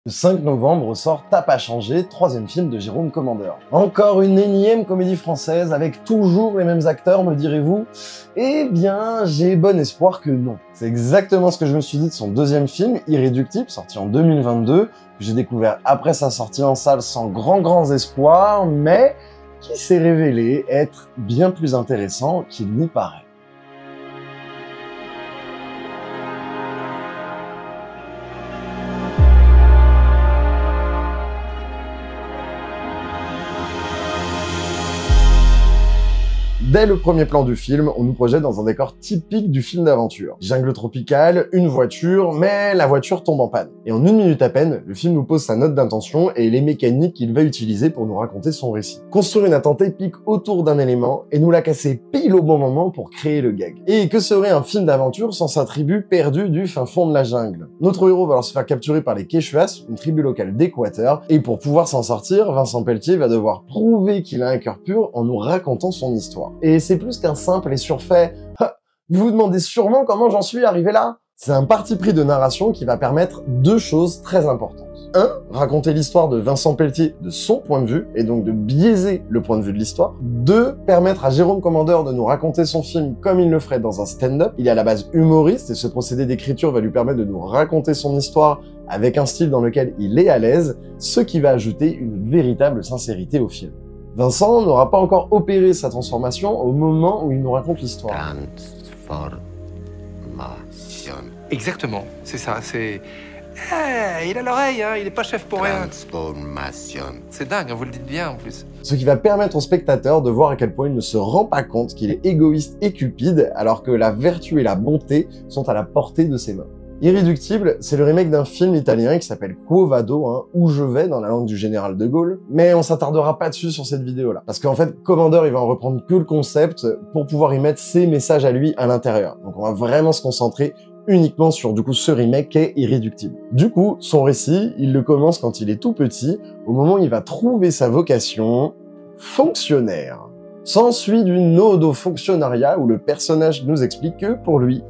Le 5 novembre sort T'as pas changé, troisième film de Jérôme Commandeur. Encore une énième comédie française avec toujours les mêmes acteurs, me direz-vous? Eh bien, j'ai bon espoir que non. C'est exactement ce que je me suis dit de son deuxième film, Irréductible, sorti en 2022, que j'ai découvert après sa sortie en salle sans grands espoirs, mais qui s'est révélé être bien plus intéressant qu'il n'y paraît. Dès le premier plan du film, on nous projette dans un décor typique du film d'aventure. Jungle tropicale, une voiture, mais la voiture tombe en panne. Et en 1 minute à peine, le film nous pose sa note d'intention et les mécaniques qu'il va utiliser pour nous raconter son récit. Construire une attente épique autour d'un élément et nous la casser pile au bon moment pour créer le gag. Et que serait un film d'aventure sans sa tribu perdue du fin fond de la jungle? Notre héros va alors se faire capturer par les Quechuas, une tribu locale d'Équateur, et pour pouvoir s'en sortir, Vincent Pelletier va devoir prouver qu'il a un cœur pur en nous racontant son histoire. Et c'est plus qu'un simple et surfait « Vous vous demandez sûrement comment j'en suis arrivé là ?» C'est un parti pris de narration qui va permettre deux choses très importantes. 1. Raconter l'histoire de Vincent Pelletier de son point de vue, et donc de biaiser le point de vue de l'histoire. 2. Permettre à Jérôme Commandeur de nous raconter son film comme il le ferait dans un stand-up. Il est à la base humoriste, et ce procédé d'écriture va lui permettre de nous raconter son histoire avec un style dans lequel il est à l'aise, ce qui va ajouter une véritable sincérité au film. Vincent n'aura pas encore opéré sa transformation au moment où il nous raconte l'histoire. Transformation. Exactement, c'est ça, c'est... il a l'oreille, hein, il est pas chef pour rien. Transformation. C'est dingue, hein, vous le dites bien en plus. Ce qui va permettre au spectateur de voir à quel point il ne se rend pas compte qu'il est égoïste et cupide, alors que la vertu et la bonté sont à la portée de ses mains. Irréductible, c'est le remake d'un film italien qui s'appelle Quo Vado, Où je vais dans la langue du général de Gaulle, mais on s'attardera pas dessus sur cette vidéo-là. Parce qu'en fait, Commandeur, il va en reprendre que le concept pour pouvoir y mettre ses messages à lui à l'intérieur. Donc on va vraiment se concentrer uniquement sur du coup ce remake qui est Irréductible. Du coup, son récit, il le commence quand il est tout petit, au moment où il va trouver sa vocation fonctionnaire. S'ensuit d'une ode au fonctionnariat où le personnage nous explique que pour lui,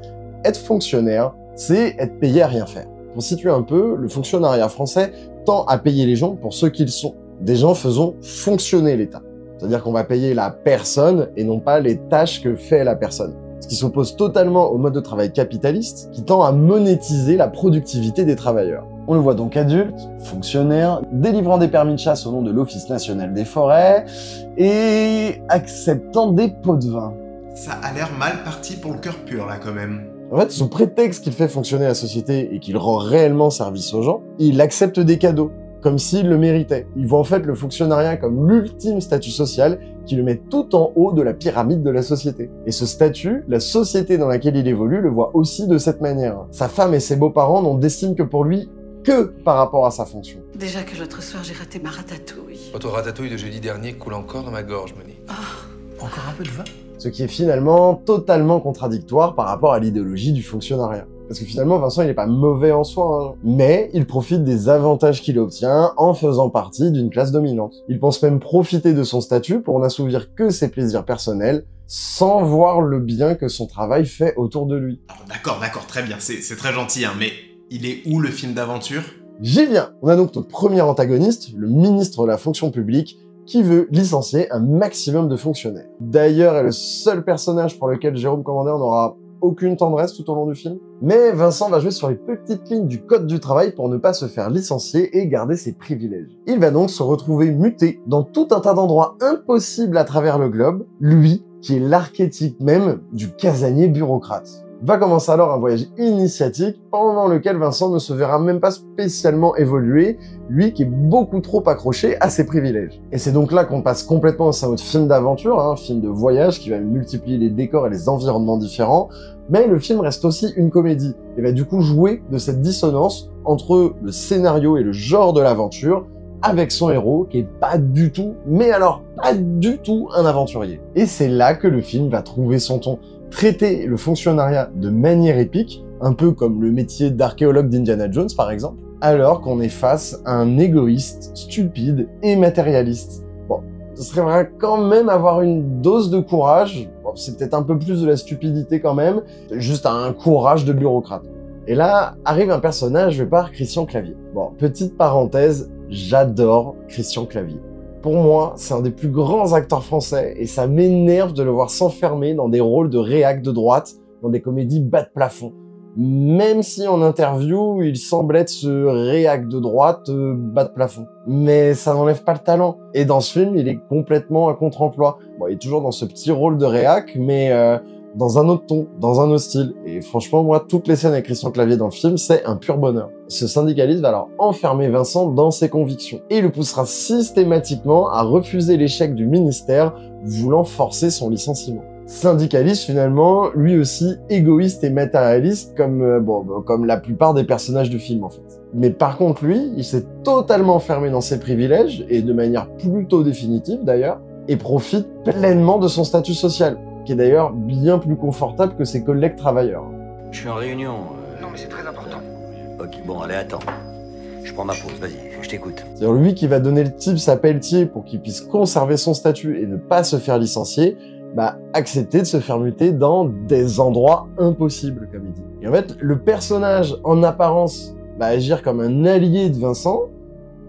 être fonctionnaire, c'est être payé à rien faire. Pour situer un peu, le fonctionnariat français tend à payer les gens pour ce qu'ils sont. Des gens faisant fonctionner l'État. C'est-à-dire qu'on va payer la personne et non pas les tâches que fait la personne. Ce qui s'oppose totalement au mode de travail capitaliste qui tend à monétiser la productivité des travailleurs. On le voit donc adulte, fonctionnaire, délivrant des permis de chasse au nom de l'Office national des forêts et acceptant des pots de vin. Ça a l'air mal parti pour le cœur pur là quand même. En fait, sous prétexte qu'il fait fonctionner la société et qu'il rend réellement service aux gens, il accepte des cadeaux, comme s'il le méritait. Il voit en fait le fonctionnariat comme l'ultime statut social qui le met tout en haut de la pyramide de la société. Et ce statut, la société dans laquelle il évolue le voit aussi de cette manière. Sa femme et ses beaux-parents n'ont d'estime que pour lui que par rapport à sa fonction. Déjà que l'autre soir, j'ai raté ma ratatouille. Votre ratatouille de jeudi dernier coule encore dans ma gorge, Moni. Encore un peu de vin? Ce qui est finalement totalement contradictoire par rapport à l'idéologie du fonctionnariat. Parce que finalement, Vincent, il est pas mauvais en soi, mais il profite des avantages qu'il obtient en faisant partie d'une classe dominante. Il pense même profiter de son statut pour n'assouvir que ses plaisirs personnels, sans voir le bien que son travail fait autour de lui. D'accord, très bien, c'est très gentil, mais il est où le film d'aventure? J'y viens! On a donc notre premier antagoniste, le ministre de la fonction publique, qui veut licencier un maximum de fonctionnaires. D'ailleurs, est le seul personnage pour lequel Jérôme Commandeur n'aura aucune tendresse tout au long du film. Mais Vincent va jouer sur les petites lignes du code du travail pour ne pas se faire licencier et garder ses privilèges. Il va donc se retrouver muté dans tout un tas d'endroits impossibles à travers le globe, lui qui est l'archétype même du casanier bureaucrate. Va commencer alors un voyage initiatique pendant lequel Vincent ne se verra même pas spécialement évoluer, lui qui est beaucoup trop accroché à ses privilèges. Et c'est donc là qu'on passe complètement au sein de film d'aventure, un film de voyage qui va multiplier les décors et les environnements différents, mais le film reste aussi une comédie, et va du coup jouer de cette dissonance entre le scénario et le genre de l'aventure, avec son héros qui est pas du tout, mais alors pas du tout un aventurier. Et c'est là que le film va trouver son ton. Traiter le fonctionnariat de manière épique, un peu comme le métier d'archéologue d'Indiana Jones par exemple, alors qu'on est face à un égoïste, stupide et matérialiste. Bon, ce serait quand même avoir une dose de courage, bon, c'est peut-être un peu plus de la stupidité quand même, juste un courage de bureaucrate. Et là, arrive un personnage joué par Christian Clavier. Bon, petite parenthèse, j'adore Christian Clavier. Pour moi, c'est un des plus grands acteurs français et ça m'énerve de le voir s'enfermer dans des rôles de réac de droite, dans des comédies bas de plafond. Même si en interview, il semble être ce réac de droite bas de plafond. Mais ça n'enlève pas le talent. Et dans ce film, il est complètement à contre-emploi. Bon, il est toujours dans ce petit rôle de réac, mais dans un autre ton, dans un autre style. Et franchement, moi, toutes les scènes avec Christian Clavier dans le film, c'est un pur bonheur. Ce syndicaliste va alors enfermer Vincent dans ses convictions. Et il le poussera systématiquement à refuser l'échec du ministère, voulant forcer son licenciement. Syndicaliste finalement, lui aussi égoïste et matérialiste comme la plupart des personnages du film en fait. Mais par contre lui, il s'est totalement enfermé dans ses privilèges, et de manière plutôt définitive d'ailleurs, et profite pleinement de son statut social, qui est d'ailleurs bien plus confortable que ses collègues travailleurs. Je suis en réunion. Non, mais c'est très important. Ok, bon, allez, attends. Je prends ma pause, vas-y, je t'écoute. C'est lui qui va donner le tips à Pelletier pour qu'il puisse conserver son statut et ne pas se faire licencier, accepter de se faire muter dans des endroits impossibles, comme il dit. Et en fait, le personnage, en apparence, va agir comme un allié de Vincent,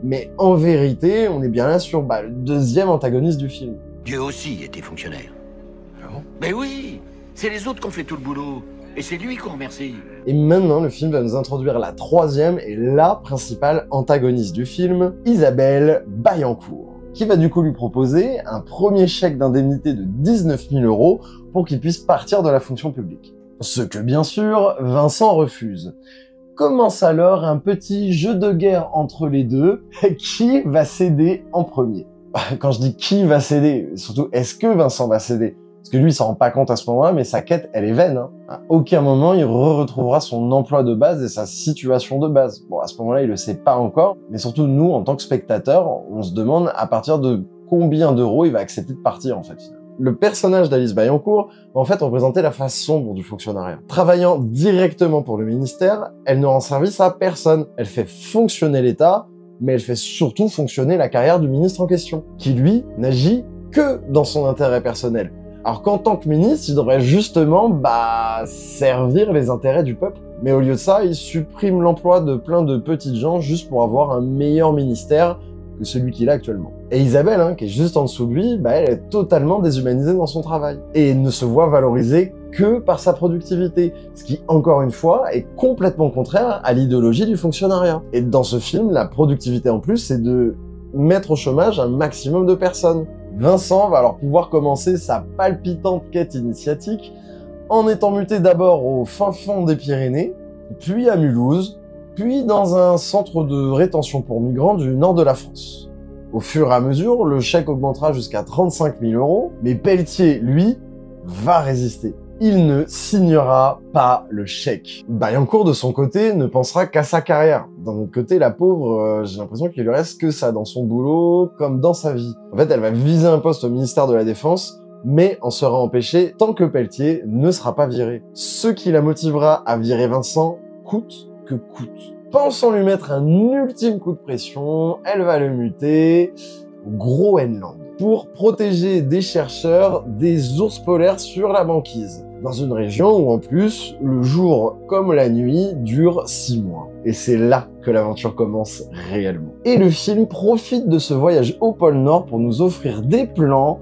mais en vérité, on est bien là sur le deuxième antagoniste du film. Dieu aussi était fonctionnaire. Ah bon? Mais oui, c'est les autres qui ont fait tout le boulot. Et c'est lui qu'on remercie. Et maintenant, le film va nous introduire la troisième et la principale antagoniste du film, Isabelle Bayancourt, qui va du coup lui proposer un premier chèque d'indemnité de 19 000 € pour qu'il puisse partir de la fonction publique. Ce que bien sûr, Vincent refuse. Commence alors un petit jeu de guerre entre les deux, qui va céder en premier. Quand je dis qui va céder, surtout est-ce que Vincent va céder? Parce que lui, il s'en rend pas compte à ce moment-là, mais sa quête, elle est vaine. À aucun moment, il retrouvera son emploi de base et sa situation de base. Bon, à ce moment-là, il le sait pas encore, mais surtout nous, en tant que spectateurs, on se demande à partir de combien d'euros il va accepter de partir, en fait. Le personnage d'Alice Bayancourt va en fait représenter la face sombre du fonctionnariat. Travaillant directement pour le ministère, elle ne rend service à personne. Elle fait fonctionner l'État, mais elle fait surtout fonctionner la carrière du ministre en question, qui lui, n'agit que dans son intérêt personnel. Alors qu'en tant que ministre, il devrait justement servir les intérêts du peuple. Mais au lieu de ça, il supprime l'emploi de plein de petites gens juste pour avoir un meilleur ministère que celui qu'il a actuellement. Et Isabelle, qui est juste en dessous de lui, elle est totalement déshumanisée dans son travail. Et ne se voit valorisée que par sa productivité. Ce qui, encore une fois, est complètement contraire à l'idéologie du fonctionnariat. Et dans ce film, la productivité en plus, c'est de mettre au chômage un maximum de personnes. Vincent va alors pouvoir commencer sa palpitante quête initiatique en étant muté d'abord au fin fond des Pyrénées, puis à Mulhouse, puis dans un centre de rétention pour migrants du nord de la France. Au fur et à mesure, le chèque augmentera jusqu'à 35 000 €, mais Pelletier, lui, va résister. Il ne signera pas le chèque. Bayancourt, de son côté, ne pensera qu'à sa carrière. D'un autre côté, la pauvre, j'ai l'impression qu'il lui reste que ça dans son boulot, comme dans sa vie. En fait, elle va viser un poste au ministère de la Défense, mais en sera empêchée tant que Pelletier ne sera pas viré. Ce qui la motivera à virer Vincent, coûte que coûte. Pensant lui mettre un ultime coup de pression, elle va le muter au Groenland pour protéger des chercheurs des ours polaires sur la banquise, dans une région où en plus, le jour comme la nuit dure 6 mois. Et c'est là que l'aventure commence réellement. Et le film profite de ce voyage au pôle Nord pour nous offrir des plans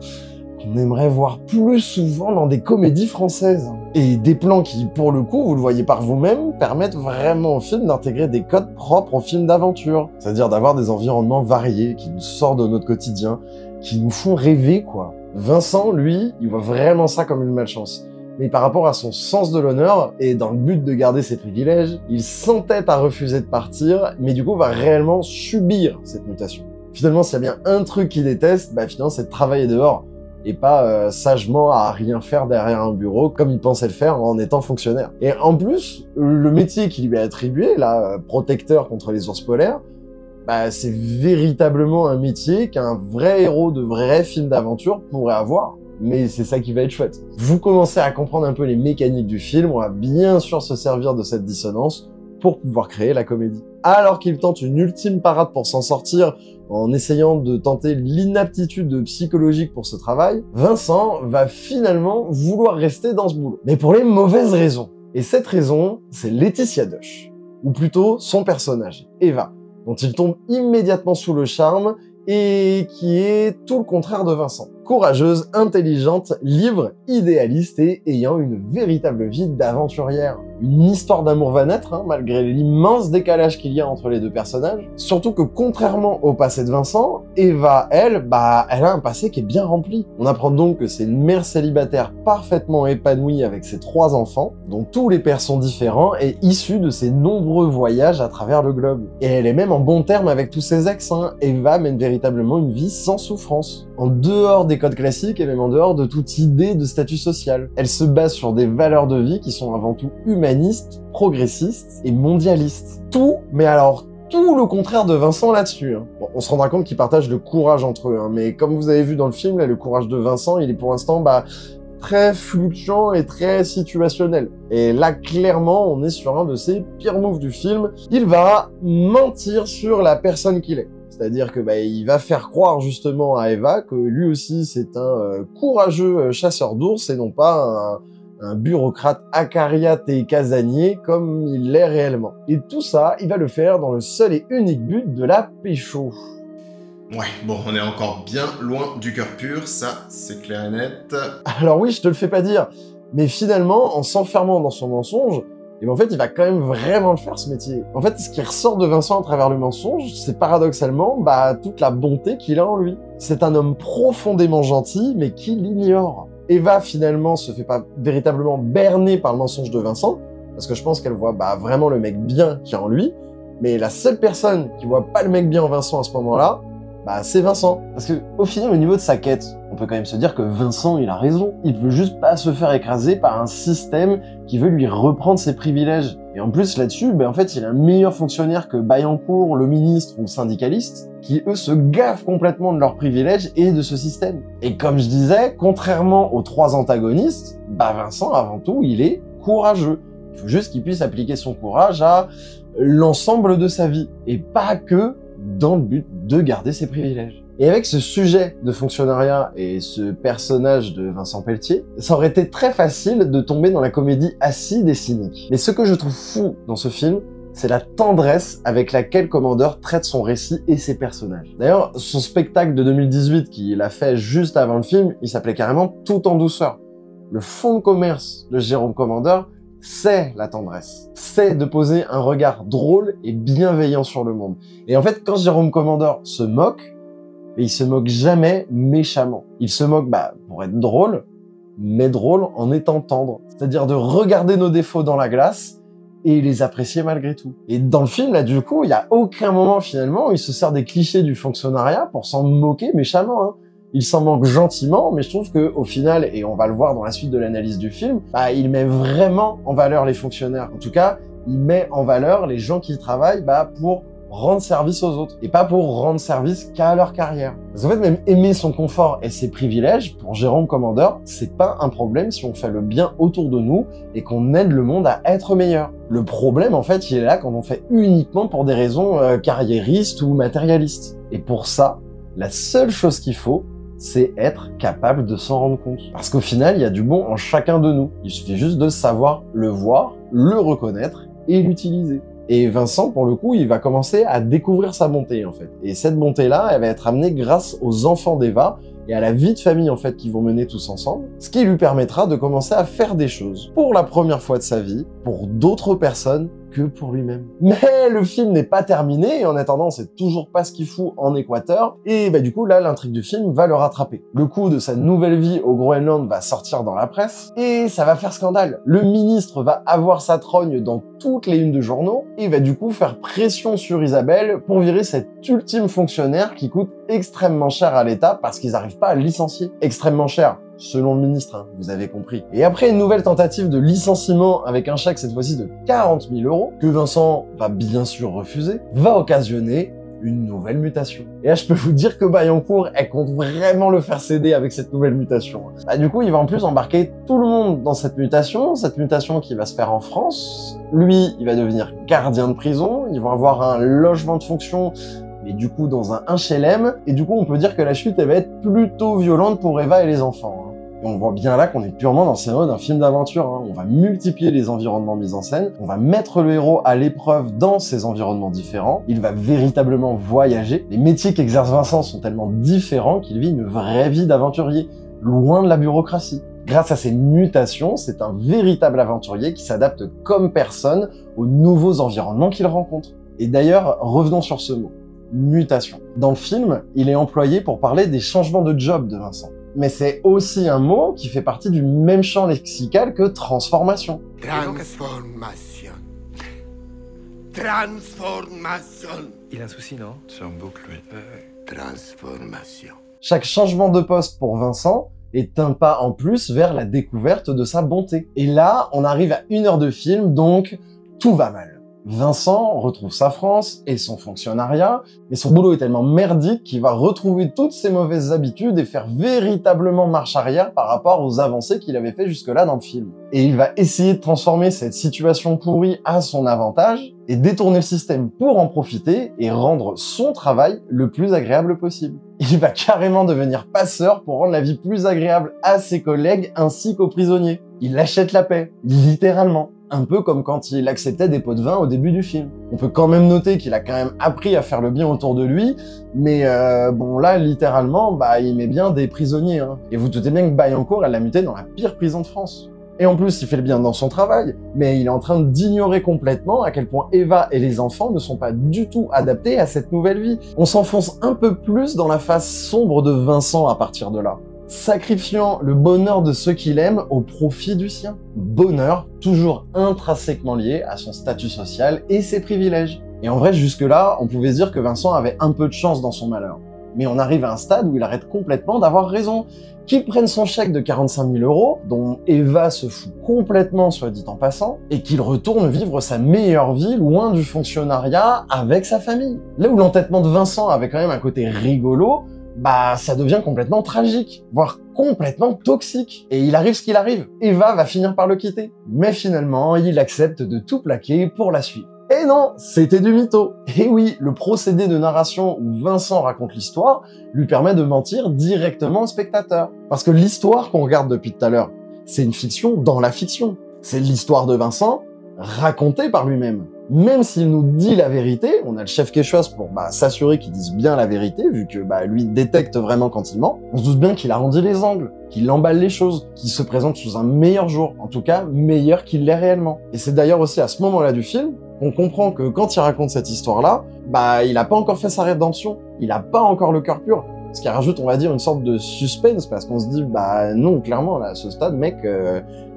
qu'on aimerait voir plus souvent dans des comédies françaises. Et des plans qui, pour le coup, vous le voyez par vous-même, permettent vraiment au film d'intégrer des codes propres au film d'aventure. C'est-à-dire d'avoir des environnements variés, qui nous sortent de notre quotidien, qui nous font rêver, quoi. Vincent, lui, il voit vraiment ça comme une malchance. Mais par rapport à son sens de l'honneur, et dans le but de garder ses privilèges, il s'entête à refuser de partir, mais du coup va réellement subir cette mutation. Finalement, s'il y a bien un truc qu'il déteste, finalement c'est de travailler dehors, et pas sagement à rien faire derrière un bureau comme il pensait le faire en étant fonctionnaire. Et en plus, le métier qui lui est attribué, là, protecteur contre les ours polaires, c'est véritablement un métier qu'un vrai héros de vrai film d'aventure pourrait avoir. Mais c'est ça qui va être chouette. Vous commencez à comprendre un peu les mécaniques du film, on va bien sûr se servir de cette dissonance pour pouvoir créer la comédie. Alors qu'il tente une ultime parade pour s'en sortir, en essayant de tenter l'inaptitude psychologique pour ce travail, Vincent va finalement vouloir rester dans ce boulot. Mais pour les mauvaises raisons. Et cette raison, c'est Laetitia Dush, ou plutôt son personnage, Eva, dont il tombe immédiatement sous le charme et qui est tout le contraire de Vincent. Courageuse, intelligente, libre, idéaliste et ayant une véritable vie d'aventurière. Une histoire d'amour va naître, malgré l'immense décalage qu'il y a entre les deux personnages. Surtout que contrairement au passé de Vincent, Eva, elle a un passé qui est bien rempli. On apprend donc que c'est une mère célibataire parfaitement épanouie avec ses 3 enfants, dont tous les pères sont différents et issus de ses nombreux voyages à travers le globe. Et elle est même en bon terme avec tous ses ex. Eva mène véritablement une vie sans souffrance, en dehors des codes classiques et même en dehors de toute idée de statut social. Elle se base sur des valeurs de vie qui sont avant tout humanistes, progressistes et mondialistes. Tout, mais alors tout le contraire de Vincent là-dessus. Bon, on se rendra compte qu'ils partagent le courage entre eux, mais comme vous avez vu dans le film, là, le courage de Vincent, il est pour l'instant très fluctuant et très situationnel. Et là, clairement, on est sur un de ses pires moves du film. Il va mentir sur la personne qu'il est. C'est-à-dire que il va faire croire justement à Eva que lui aussi c'est un courageux chasseur d'ours et non pas un bureaucrate acariate et casanier comme il l'est réellement. Et tout ça, il va le faire dans le seul et unique but de la pécho. Ouais, bon, on est encore bien loin du cœur pur, ça, c'est clair et net. Alors oui, je te le fais pas dire, mais finalement, en s'enfermant dans son mensonge, et en fait, il va quand même vraiment le faire, ce métier. En fait, ce qui ressort de Vincent à travers le mensonge, c'est paradoxalement toute la bonté qu'il a en lui. C'est un homme profondément gentil, mais qui l'ignore. Eva, finalement, se fait pas véritablement berner par le mensonge de Vincent, parce que je pense qu'elle voit vraiment le mec bien qu'il y a en lui, mais la seule personne qui voit pas le mec bien en Vincent à ce moment-là, c'est Vincent. Parce que, au final, au niveau de sa quête, on peut quand même se dire que Vincent, il a raison. Il veut juste pas se faire écraser par un système qui veut lui reprendre ses privilèges. Et en plus, là-dessus, en fait, il est un meilleur fonctionnaire que Bayancourt, le ministre ou le syndicaliste, qui, eux, se gaffent complètement de leurs privilèges et de ce système. Et comme je disais, contrairement aux 3 antagonistes, Vincent, avant tout, il est courageux. Il faut juste qu'il puisse appliquer son courage à l'ensemble de sa vie. Et pas que dans le but de garder ses privilèges. Et avec ce sujet de fonctionnariat et ce personnage de Vincent Pelletier, ça aurait été très facile de tomber dans la comédie acide et cynique. Mais ce que je trouve fou dans ce film, c'est la tendresse avec laquelle Commandeur traite son récit et ses personnages. D'ailleurs, son spectacle de 2018 qu'il a fait juste avant le film, il s'appelait carrément Tout en douceur. Le fond de commerce de Jérôme Commandeur, c'est la tendresse. C'est de poser un regard drôle et bienveillant sur le monde. Et en fait, quand Jérôme Commandeur se moque, il se moque jamais méchamment. Il se moque pour être drôle, mais drôle en étant tendre. C'est-à-dire de regarder nos défauts dans la glace et les apprécier malgré tout. Et dans le film, là, du coup, il y a aucun moment, finalement, où il se sert des clichés du fonctionnariat pour s'en moquer méchamment, Il s'en moque gentiment, mais je trouve que au final, et on va le voir dans la suite de l'analyse du film, il met vraiment en valeur les fonctionnaires. En tout cas, il met en valeur les gens qui travaillent pour rendre service aux autres, et pas pour rendre service qu'à leur carrière. Parce qu'en fait, même aimer son confort et ses privilèges, pour Jérôme Commandeur, c'est pas un problème si on fait le bien autour de nous et qu'on aide le monde à être meilleur. Le problème, en fait, il est là quand on fait uniquement pour des raisons carriéristes ou matérialistes. Et pour ça, la seule chose qu'il faut, c'est être capable de s'en rendre compte. Parce qu'au final, il y a du bon en chacun de nous. Il suffit juste de savoir le voir, le reconnaître et l'utiliser. Et Vincent, pour le coup, il va commencer à découvrir sa bonté, en fait. Et cette bonté-là, elle va être amenée grâce aux enfants d'Eva et à la vie de famille, en fait, qu'ils vont mener tous ensemble. Ce qui lui permettra de commencer à faire des choses pour la première fois de sa vie, pour d'autres personnes que pour lui-même. Mais le film n'est pas terminé, et en attendant, on sait toujours pas ce qu'il fout en Équateur, et du coup, là, l'intrigue du film va le rattraper. Le coup de sa nouvelle vie au Groenland va sortir dans la presse, et ça va faire scandale. Le ministre va avoir sa trogne dans toutes les unes de journaux, et va du coup faire pression sur Isabelle pour virer cet ultime fonctionnaire qui coûte extrêmement cher à l'État parce qu'ils n'arrivent pas à le licencier. Extrêmement cher, selon le ministre, vous avez compris. Et après une nouvelle tentative de licenciement avec un chèque cette fois-ci de 40 000 €, que Vincent va bien sûr refuser, va occasionner une nouvelle mutation. Et là, je peux vous dire que Bayancourt, elle compte vraiment le faire céder avec cette nouvelle mutation. Du coup, il va en plus embarquer tout le monde dans cette mutation qui va se faire en France. Lui, il va devenir gardien de prison, ils vont avoir un logement de fonction, mais du coup dans un HLM, et du coup on peut dire que la chute elle va être plutôt violente pour Eva et les enfants. Et on voit bien là qu'on est purement dans le scénario d'un film d'aventure, hein. On va multiplier les environnements mis en scène, on va mettre le héros à l'épreuve dans ces environnements différents, il va véritablement voyager. Les métiers qu'exerce Vincent sont tellement différents qu'il vit une vraie vie d'aventurier, loin de la bureaucratie. Grâce à ces mutations, c'est un véritable aventurier qui s'adapte comme personne aux nouveaux environnements qu'il rencontre. Et d'ailleurs, revenons sur ce mot, mutation. Dans le film, il est employé pour parler des changements de job de Vincent. Mais c'est aussi un mot qui fait partie du même champ lexical que transformation. Transformation. Transformation. Il a un souci, non? C'est un boucle, lui. Transformation. Chaque changement de poste pour Vincent est un pas en plus vers la découverte de sa bonté. Et là, on arrive à 1 heure de film, donc tout va mal. Vincent retrouve sa France et son fonctionnariat, mais son boulot est tellement merdique qu'il va retrouver toutes ses mauvaises habitudes et faire véritablement marche arrière par rapport aux avancées qu'il avait fait jusque-là dans le film. Et il va essayer de transformer cette situation pourrie à son avantage et détourner le système pour en profiter et rendre son travail le plus agréable possible. Il va carrément devenir passeur pour rendre la vie plus agréable à ses collègues ainsi qu'aux prisonniers. Il achète la paix, littéralement. Un peu comme quand il acceptait des pots de vin au début du film. On peut quand même noter qu'il a quand même appris à faire le bien autour de lui, mais bon là, littéralement, il met bien des prisonniers. Hein. Et vous doutez bien que Bayancourt, elle l'a muté dans la pire prison de France. Et en plus, il fait le bien dans son travail, mais il est en train d'ignorer complètement à quel point Eva et les enfants ne sont pas du tout adaptés à cette nouvelle vie. On s'enfonce un peu plus dans la face sombre de Vincent à partir de là, sacrifiant le bonheur de ceux qu'il aime au profit du sien. Bonheur toujours intrinsèquement lié à son statut social et ses privilèges. Et en vrai, jusque-là, on pouvait se dire que Vincent avait un peu de chance dans son malheur. Mais on arrive à un stade où il arrête complètement d'avoir raison. Qu'il prenne son chèque de 45 000 €, dont Eva se fout complètement, soit dit en passant, et qu'il retourne vivre sa meilleure vie loin du fonctionnariat avec sa famille. Là où l'entêtement de Vincent avait quand même un côté rigolo, ça devient complètement tragique, voire complètement toxique. Et il arrive ce qu'il arrive. Eva va finir par le quitter. Mais finalement, il accepte de tout plaquer pour la suite. Et non, c'était du mytho. Et oui, le procédé de narration où Vincent raconte l'histoire lui permet de mentir directement au spectateur. Parce que l'histoire qu'on regarde depuis tout à l'heure, c'est une fiction dans la fiction. C'est l'histoire de Vincent racontée par lui-même. Même s'il nous dit la vérité, on a le chef Quechua pour s'assurer qu'il dise bien la vérité, vu que lui détecte vraiment quand il ment. On se doute bien qu'il arrondit les angles, qu'il emballe les choses, qu'il se présente sous un meilleur jour, en tout cas meilleur qu'il l'est réellement. Et c'est d'ailleurs aussi à ce moment-là du film qu'on comprend que quand il raconte cette histoire-là, il a pas encore fait sa rédemption, il a pas encore le cœur pur. Ce qui rajoute, on va dire, une sorte de suspense, parce qu'on se dit, non, clairement, là, à ce stade, mec,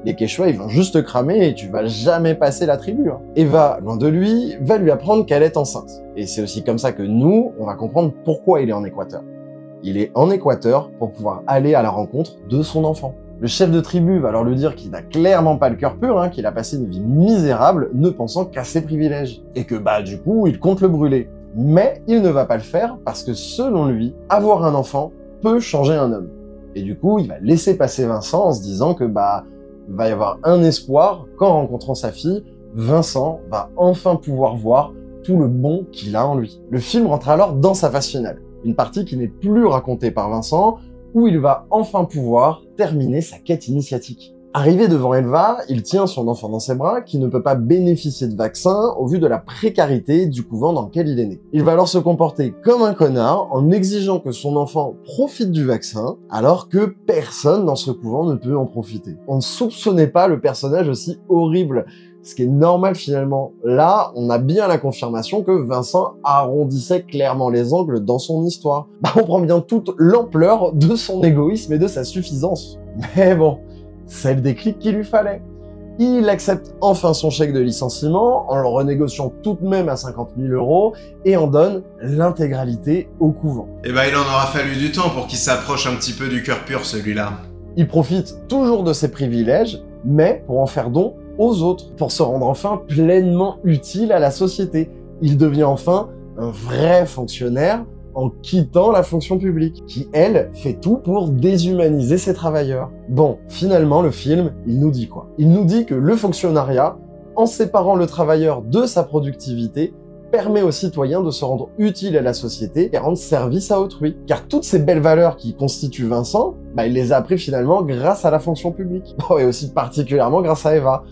les Quechua, ils vont juste te cramer et tu vas jamais passer la tribu. Hein. Eva, loin de lui, va lui apprendre qu'elle est enceinte. Et c'est aussi comme ça que nous, on va comprendre pourquoi il est en Équateur. Il est en Équateur pour pouvoir aller à la rencontre de son enfant. Le chef de tribu va alors lui dire qu'il n'a clairement pas le cœur pur, hein, qu'il a passé une vie misérable, ne pensant qu'à ses privilèges. Et que du coup, il compte le brûler. Mais il ne va pas le faire parce que selon lui, avoir un enfant peut changer un homme. Et du coup, il va laisser passer Vincent en se disant que va y avoir un espoir qu'en rencontrant sa fille, Vincent va enfin pouvoir voir tout le bon qu'il a en lui. Le film rentre alors dans sa phase finale, une partie qui n'est plus racontée par Vincent, où il va enfin pouvoir terminer sa quête initiatique. Arrivé devant Eva, il tient son enfant dans ses bras qui ne peut pas bénéficier de vaccin au vu de la précarité du couvent dans lequel il est né. Il va alors se comporter comme un connard en exigeant que son enfant profite du vaccin alors que personne dans ce couvent ne peut en profiter. On ne soupçonnait pas le personnage aussi horrible, ce qui est normal finalement. Là, on a bien la confirmation que Vincent arrondissait clairement les angles dans son histoire. On prend bien toute l'ampleur de son égoïsme et de sa suffisance. Mais bon, c'est le déclic qu'il lui fallait. Il accepte enfin son chèque de licenciement en le renégociant tout de même à 50 000 € et en donne l'intégralité au couvent. Il en aura fallu du temps pour qu'il s'approche un petit peu du cœur pur, celui-là. Il profite toujours de ses privilèges, mais pour en faire don aux autres, pour se rendre enfin pleinement utile à la société. Il devient enfin un vrai fonctionnaire en quittant la fonction publique, qui, elle, fait tout pour déshumaniser ses travailleurs. Bon, finalement, le film, il nous dit quoi? Il nous dit que le fonctionnariat, en séparant le travailleur de sa productivité, permet aux citoyens de se rendre utiles à la société et rendre service à autrui. Car toutes ces belles valeurs qui constituent Vincent, il les a appris finalement grâce à la fonction publique. Et aussi particulièrement grâce à Eva,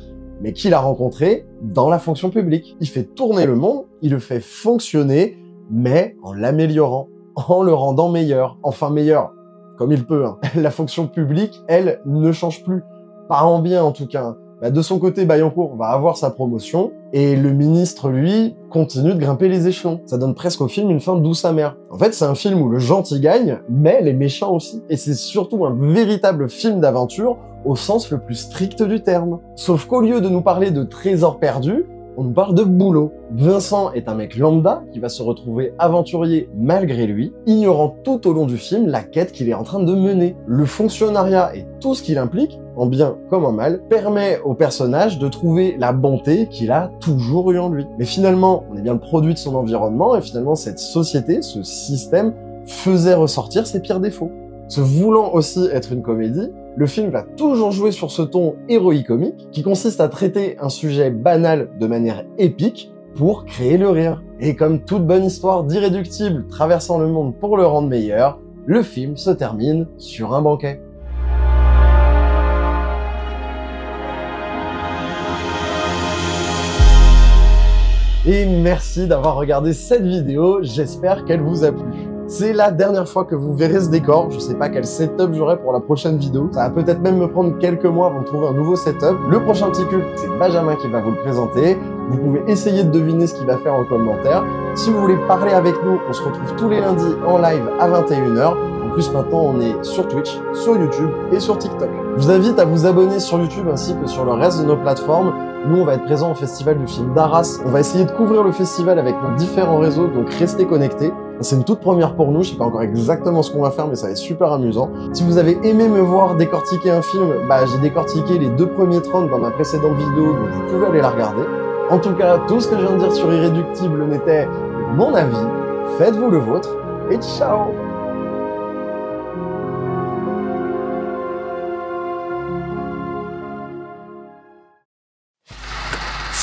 mais qu'il a rencontré dans la fonction publique. Il fait tourner le monde, il le fait fonctionner, mais en l'améliorant, en le rendant meilleur. Enfin meilleur, comme il peut. La fonction publique, elle, ne change plus. Pas en bien en tout cas. De son côté, Bayancourt va avoir sa promotion, et le ministre, lui, continue de grimper les échelons. Ça donne presque au film une fin douce amère. En fait, c'est un film où le gentil gagne, mais les méchants aussi. Et c'est surtout un véritable film d'aventure au sens le plus strict du terme. Sauf qu'au lieu de nous parler de trésors perdus, on nous parle de boulot. Vincent est un mec lambda qui va se retrouver aventurier malgré lui, ignorant tout au long du film la quête qu'il est en train de mener. Le fonctionnariat et tout ce qu'il implique, en bien comme en mal, permet au personnage de trouver la bonté qu'il a toujours eu en lui. Mais finalement, on est bien le produit de son environnement, et finalement cette société, ce système, faisait ressortir ses pires défauts. Se voulant aussi être une comédie, le film va toujours jouer sur ce ton héroïque-comique qui consiste à traiter un sujet banal de manière épique pour créer le rire. Et comme toute bonne histoire d'irréductible traversant le monde pour le rendre meilleur, le film se termine sur un banquet. Et merci d'avoir regardé cette vidéo, j'espère qu'elle vous a plu. C'est la dernière fois que vous verrez ce décor, je sais pas quel setup j'aurai pour la prochaine vidéo, ça va peut-être même me prendre quelques mois avant de trouver un nouveau setup. Le prochain petit cul, c'est Benjamin qui va vous le présenter, vous pouvez essayer de deviner ce qu'il va faire en commentaire. Si vous voulez parler avec nous, on se retrouve tous les lundis en live à 21h. En plus, maintenant, on est sur Twitch, sur YouTube et sur TikTok. Je vous invite à vous abonner sur YouTube ainsi que sur le reste de nos plateformes. Nous, on va être présents au Festival du film d'Arras. On va essayer de couvrir le festival avec nos différents réseaux, donc restez connectés. C'est une toute première pour nous, je sais pas encore exactement ce qu'on va faire, mais ça va être super amusant. Si vous avez aimé me voir décortiquer un film, j'ai décortiqué les 2 premiers Tron dans ma précédente vidéo, donc vous pouvez aller la regarder. En tout cas, tout ce que je viens de dire sur Irréductible n'était que mon avis. Faites-vous le vôtre, et ciao!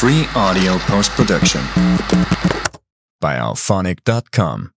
Free audio post-production by alphonic.com.